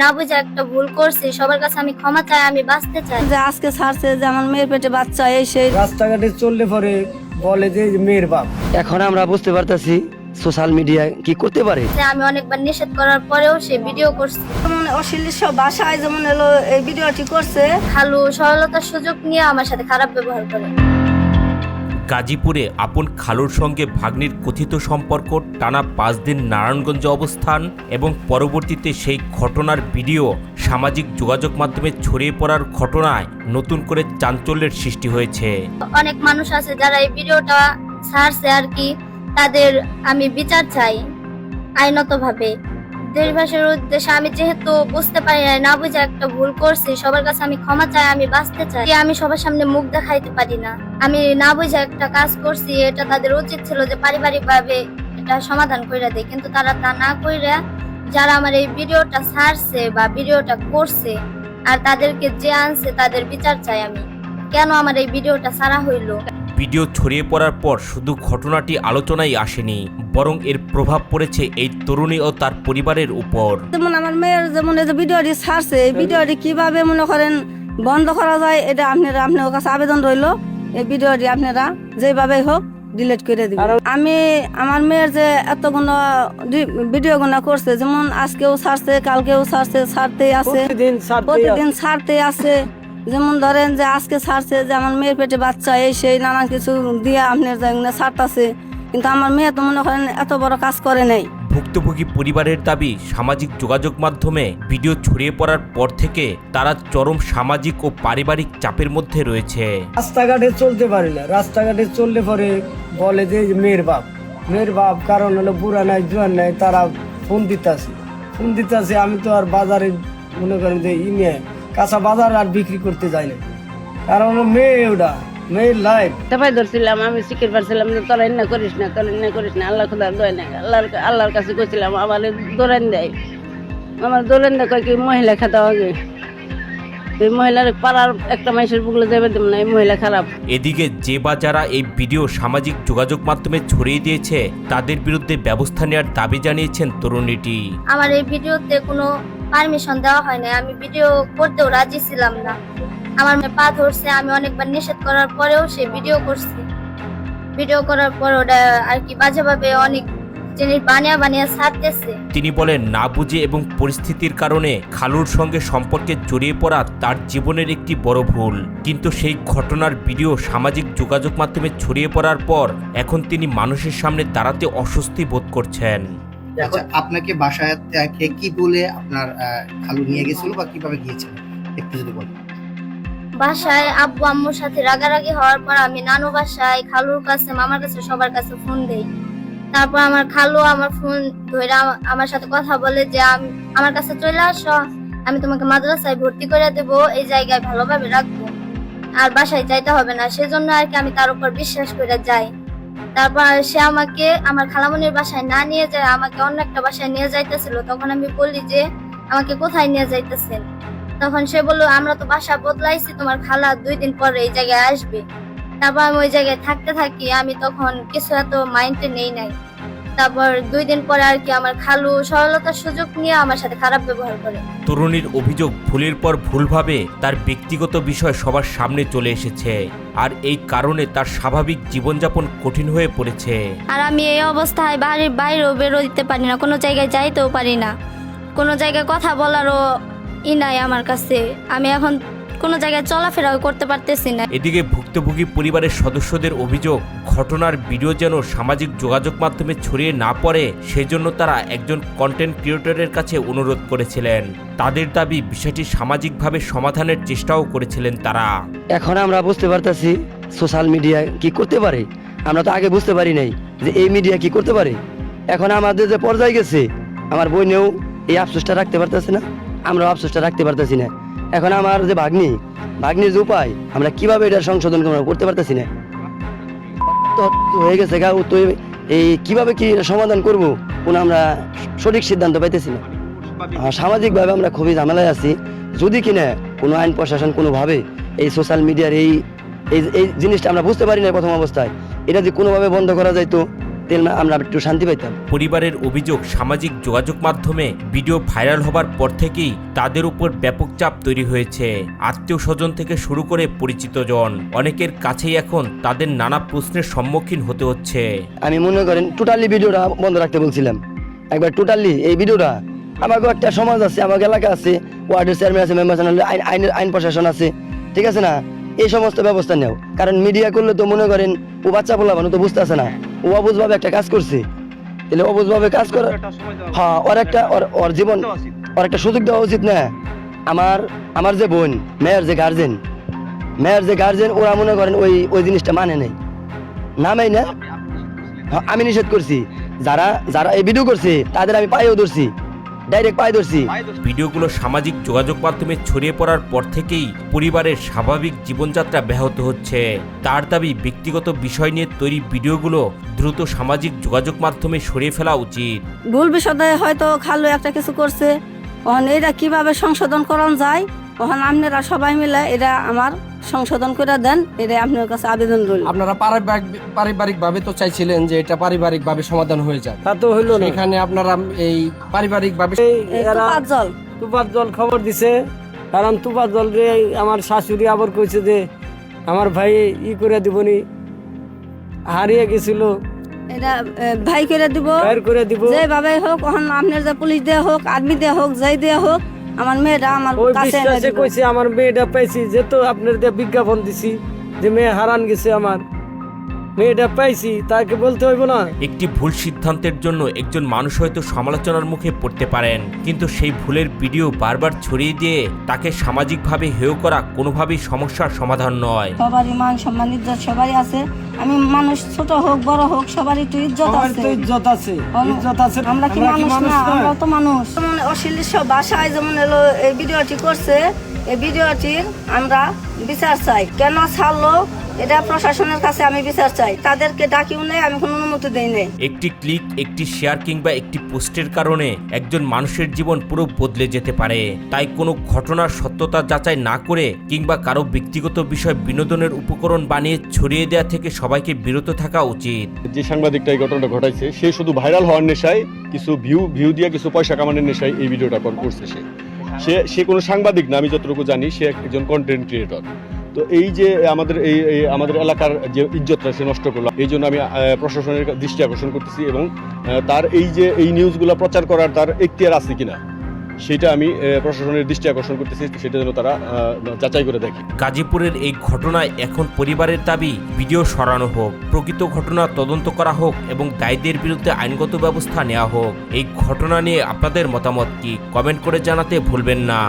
না বুঝে একটা ভুল করছি, সবার কাছে আমি ক্ষমা চাই, আমি বাঁচতে চাই। যে আজকে ছাড়ছে যে আমার মেয়ের পেটে বাচ্চা, এই সেই রাস্তাঘাটে চললে পরে বলে যে মেয়ের বাপ। এখন আমরা বুঝতে পারতাছি সোশ্যাল মিডিয়া কি করতে পারে। যে আমি অনেকবার নিষেধ করার পরেও সে ভিডিও করছে। যেমন অশ্লীল সব ভাষায় যেমন এলো এই ভিডিওটি করছে। খালু সরলতার সুযোগ নিয়ে আমার সাথে খারাপ ব্যবহার করে। গাজীপুরে আপন খালুর সঙ্গে ভাগ্নির কথিত সম্পর্ক, টানা 5 দিন নারায়ণগঞ্জে অবস্থান এবং পরবর্তীতে সেই ঘটনার ভিডিও সামাজিক যোগাযোগ মাধ্যমে ছড়িয়ে পড়ার ঘটনায় নতুন করে চাঞ্চল্যের সৃষ্টি হয়েছে। অনেক মানুষ আছে যারা এই ভিডিওটা ছাড়ছে আর কি, তাদের আমি বিচার চাই আইনতভাবে। দেশবাসীর উদ্দেশ্যে আমি যেহেতু বুঝতে পারি না বুঝে একটা ভুল করছি, সবার কাছে আমি ক্ষমা চাই, আমি বাঁচতে চাই। আমি সবার সামনে মুখ দেখাইতে পারি না, আমি না বুঝে একটা কাজ করছি, এটা তাদের উচিত ছিল যে পারিবারিক ভাবে এটা সমাধান করে দেয়, কিন্তু তারা তা না কইরা যারা আমার এই ভিডিওটা ছাড়ছে বা ভিডিওটা করছে আর তাদেরকে যে আনছে তাদের বিচার চাই আমি। কেন আমার এই ভিডিওটা ছাড়া হইলো? ভিডিও ছড়িয়ে পড়ার পর শুধু ঘটনাটি আলোচনায় আসেনি, বরং এর প্রভাব পড়েছে এই তরুণী ও তার পরিবারের উপর। যেমন আমার মেয়ের যেমন এই যে ভিডিওটি ছাড়ছে, এই ভিডিওটি কিভাবে মনে করেন বন্ধ করা যায়, এটা আপনার কাছে আবেদন রইলো। এই ভিডিওটি আপনারা যেভাবে হোক ডিলিট করে দিবেন। আমি আমার মেয়ের যে এতগুলো ভিডিও গুলো করছে, যেমন আজকেও ছাড়ছে, কালকেও ছাড়ছে, ছাড়তেই আছে, প্রতিদিন ছাড়তে আছে। যেমন ধরেন যে আজকে ছাড়ছে যে আমার মেয়ের পেটে বাচ্চা, এই সেই নানান কিছু দিয়ে আপনার ছাড়তাছে, কিন্তু আমার মেয়ে তো মনে করেন এত বড় কাজ করে নাই। ভুক্তভোগী পরিবারের দাবি, সামাজিক যোগাযোগ মাধ্যমে ভিডিও ছড়িয়ে পড়ার পর থেকে তারা চরম সামাজিক ও পারিবারিক চাপের মধ্যে রয়েছে। রাস্তাঘাটে চলতে পারি না, রাস্তাঘাটে চললে পরে বলে যে মেয়ের বাপ। মেয়ের বাপ কারণ হলো বুড়া নাই জোয়ান নাই, তারা ফোন দিতেছে। আমি তো আর বাজারে মনে করেন যে কাঁচা বাজার আর বিক্রি করতে যাই না, কারণ মেয়ে ওটা মেয়ের লাইফ। তারপরে ধরছিলাম আমি শিখে পারছিলাম যে তোরা না করিস না, আল্লাহ খোদার দোয় না, আল্লাহর কাছে কইছিলাম আমার দৌড়ান দেয়, আমার দৌড়ান দেয় কয় কি মহিলা খেতে হবে, এই মহিলার পাড়ার একটা মানুষের বুকলে যাবে দেব না, এই মহিলা খারাপ। এদিকে যে বা যারা এই ভিডিও সামাজিক যোগাযোগ মাধ্যমে ছড়িয়ে দিয়েছে তাদের বিরুদ্ধে ব্যবস্থা নেওয়ার দাবি জানিয়েছেন তরুণীটি। আমার এই ভিডিওতে কোনো পারমিশন দেওয়া হয় না, আমি ভিডিও করতেও রাজি ছিলাম না। আমার পা ধরছে, আমি অনেকবার নিষেধ করার পরেও সে ভিডিও করছে। ভিডিও করার পর ওটা আর কি বাজেভাবে অনেক জিনিস বানিয়ে ছাড়তেছে। তিনি বলেন, না বুঝে এবং পরিস্থিতির কারণে খালুর সঙ্গে সম্পর্কে জড়িয়ে পড়া তার জীবনের একটি বড় ভুল, কিন্তু সেই ঘটনার ভিডিও সামাজিক যোগাযোগ মাধ্যমে ছড়িয়ে পড়ার পর এখন তিনি মানুষের সামনে দাঁড়াতে অস্বস্তি বোধ করছেন। আচ্ছা, আপনাকে বাসায় থেকে কি বলে আপনার খালু নিয়ে গেছিল বা কিভাবে গিয়েছিল একটু যদি বলেন। বাসায় আব্বু আম্মুর সাথে রাগারাগি হওয়ার পর আমি নানু বাসায়, খালুর কাছে, মামার কাছে, সবার কাছে ফোন দেই। তারপর আমার খালু আমার ফোন ধরে আমার সাথে কথা বলে যে আমার কাছে চলে আসো, আমি তোমাকে মাদ্রাসায় ভর্তি করে দেব, এই জায়গায় ভালোভাবে রাখবো, আর বাসায় যাইতে হবে না। সেজন্য আর কি আমি তার উপর বিশ্বাস করে যাই। তারপর সে আমাকে আমার খালামনির বাসায় না নিয়ে যায়, আমাকে অন্য একটা বাসায় নিয়ে যাইতেছিল। তখন আমি বলি যে আমাকে কোথায় নিয়ে যাইতেছেন? তখন সে বললো, আমরা তো বাসা বদলাইছি, তোমার খালা 2 দিন পরে এই জায়গায় আসবে। তারপর আমি ওই জায়গায় থাকতে থাকি, আমি তখন কিছু এত মাইন্ডে নেই নাই। তারপর 2 দিন পরে আর কি আমার খালু সরলতার সুযোগ নিয়ে আমার সাথে খারাপ ব্যবহার করে। তরুণীর অভিযোগ, ভুলের পর ভুলভাবে তার ব্যক্তিগত বিষয় সবার সামনে চলে এসেছে, আর এই কারণে তার স্বাভাবিক জীবনযাপন কঠিন হয়ে পড়েছে। আর আমি এই অবস্থায় বাড়ির বাইরেও বেরোতে পারি না, কোনো জায়গায় যাইতেও পারি না, কোনো জায়গায় কথা বলারও নাই আমার কাছে। আমি এখন কোনো জায়গায় চলাফেরাও করতে পারতেছি না। এদিকে ভুক্তভোগী পরিবারের সদস্যদের অভিযোগ, ঘটনার ভিডিও যেন সামাজিক যোগাযোগ মাধ্যমে ছড়িয়ে না পড়ে সেজন্য তারা একজন কন্টেন্ট ক্রিয়েটরের কাছে অনুরোধ করেছিলেন। তাদের দাবি, বিষয়টি সামাজিকভাবে সমাধানের চেষ্টাও করেছিলেন তারা। এখন আমরা বুঝতে পারতাছি সোশ্যাল মিডিয়া কি করতে পারে। আমরা তো আগে বুঝতে পারি নাই যে এই মিডিয়া কি করতে পারে। এখন আমাদের যে পর্যায়ে গেছে, আমার বোনেও এই আফসোসটা রাখতে পারতেছে না, আমরাও আফসোসটা রাখতে পারতেছি না। এখন আমার যে ভাগ্নির যে উপায়, আমরা কিভাবে এটা সংশোধন করতে পারতেছি না, হয়ে গেছে গা। তো এই কিভাবে কি সমাধান করব, কোনো আমরা সঠিক সিদ্ধান্ত পাইতেছি না। সামাজিকভাবে আমরা খুবই ঝামেলায় আছি। যদি কিনা কোনো আইন প্রশাসন কোনোভাবে এই সোশ্যাল মিডিয়ার এই জিনিসটা আমরা বুঝতে পারি না প্রথম অবস্থায়, এটা যদি কোনোভাবে বন্ধ করা যাইতো, তাহলে আমরা একটু শান্তি পাইতাম। পরিবারের অভিযোগ, সামাজিক যোগাযোগ মাধ্যমে ভিডিও ভাইরাল হবার পর থেকেই তাদের উপর ব্যাপক চাপ তৈরি হয়েছে। আত্মীয় স্বজন থেকে শুরু করে পরিচিতজন অনেকের কাছেই এখন তাদের নানা প্রশ্নের সম্মুখীন হতে হচ্ছে। আমি মনে করেন টোটালি ভিডিওটা বন্ধ রাখতে বলছিলাম, একবার টোটালি এই ভিডিওটা। আমাকেও একটা সমাজ আছে, আমার এলাকা আছে, ওয়ার্ডের চেয়ারম্যান আছে, মেম্বার আছে, আইন প্রশাসন আছে, ঠিক আছে না? এই সমস্ত ব্যবস্থা নেও, কারণ মিডিয়া করলে তো মনে করেন ও বাচ্চা বলা মানে তো বুঝতে আছে না, ও অবুঝভাবে একটা কাজ করছে, তাহলে অবুঝভাবে কাজ করে হ্যাঁ ওর জীবন ওর একটা সুযোগ দেওয়া উচিত না? আমার যে বোন, মেয়ের যে গার্জেন ওরা মনে করেন ওই জিনিসটা মানে নেই, নামেই না। আমি নিষেধ করছি, যারা এই ভিডিও করছে তাদের আমি পায়েও ধরছি, ডাইরেক্ট পায়ে ধরছি। ভিডিওগুলো সামাজিক যোগাযোগ মাধ্যমে ছড়িয়ে পড়ার পর থেকেই পরিবারের স্বাভাবিক জীবনযাত্রা ব্যাহত হচ্ছে। তার দাবি, ব্যক্তিগত বিষয় নিয়ে তৈরি ভিডিওগুলো দ্রুত সামাজিক যোগাযোগ মাধ্যমে সরিয়ে ফেলা উচিত। ভুল বিষয়ে হয়তো খালু একটা কিছু করছে, তখন এটা কিভাবে সংশোধন করা যায়, তখন আপনারা সবাই মিলে এটা আমার সংশোধন করে দেন, এটা আপনার কাছে আবেদন রইল। আপনারা পারিবারিক ভাবে তো চাইছিলেন যে এটা পারিবারিক ভাবে সমাধান হয়ে যায়, তা তো হইলো না। এখানে আপনারা এই পারিবারিক ভাবে তুপার জল খবর দিছে, কারণ তুপার জল রে আমার শাশুড়ি আবার কইছে যে আমার ভাই করে দিবনি, হারিয়ে গেছিল, এটা ভাই করে দিব, যেভাবে হোক, এখন আপনার যে পুলিশ দেওয়া হোক, আর্মি দেওয়া হোক, যাই দেওয়া হোক, আমার মেয়েটা আমার কাছে এনে দিবে। কইছে আমার মেয়েটা পাইছি, যেহেতু আপনার দিয়ে বিজ্ঞাপন দিছি যে মেয়ে হারান গেছে, আমার মেয়েটা পাইছি, তাকে বলতে হইব না? একটি ভুল সিদ্ধান্তের জন্য একজন মানুষ হয়তো সমালোচনার মুখে পড়তে পারেন, কিন্তু সেই ভুলের ভিডিও বারবার ছড়িয়ে দিয়ে তাকে সামাজিকভাবে হেয় করা কোনোভাবেই সমস্যার সমাধান নয়। সবারই মান সম্মান ইজ্জত সবারই আছে, আমি মানুষ ছোট হোক বড় হোক সবারই তো ইজ্জত আছে। আমরা কি মানুষ না? আমরা তো মানুষ। যেমন অশ্লীল সব ভাষায় যেমন এলো এই ভিডিওটি করছে, এই ভিডিওটির আমরা বিচার চাই। কেন ছাড়লো এটা প্রশাসনের কাছে আমি বিচার চাই, তাদেরকে ডাকিও নেই, আমি কোনো অনুমতি দেই নাই। একটি ক্লিক, একটি শেয়ার কিংবা একটি পোস্টের কারণে একজন মানুষের জীবন পুরো বদলে যেতে পারে। তাই কোনো ঘটনার সত্যতা যাচাই না করে কিংবা কারো ব্যক্তিগত বিষয় বিনোদনের উপকরণ বানিয়ে ছড়িয়ে দেওয়া থেকে সবাইকে বিরত থাকা উচিত। যে সাংবাদিকটা এই ঘটনাটা ঘটাইছে, সে শুধু ভাইরাল হওয়ার নেশায়, কিছু ভিউ দিয়ে কিছু পয়সা কামানোর নেশায় এই ভিডিওটা করছে। সে কোনো সাংবাদিক না, আমি যতটুকু জানি সে একজন কন্টেন্ট ক্রিয়েটর। তো এই যে আমাদের এলাকার যে ইজ্জতটা সে নষ্ট করলো, এই জন্য আমি প্রশাসনের দৃষ্টি আকর্ষণ করতেছি, এবং তার এই নিউজগুলো প্রচার করার তার এখতিয়ার আছে কিনা সেটা আমি প্রশাসনের দৃষ্টি আকর্ষণ করতেছি, সেটা যেন তারা যাচাই করে দেখে। গাজীপুরের এই ঘটনায় এখন পরিবারের দাবি ভিডিও সরানো হোক, প্রকৃত ঘটনা তদন্ত করা হোক এবং দায়ীদের বিরুদ্ধে আইনগত ব্যবস্থা নেওয়া হোক। এই ঘটনা নিয়ে আপনাদের মতামত কি? কমেন্ট করে জানাতে ভুলবেন না।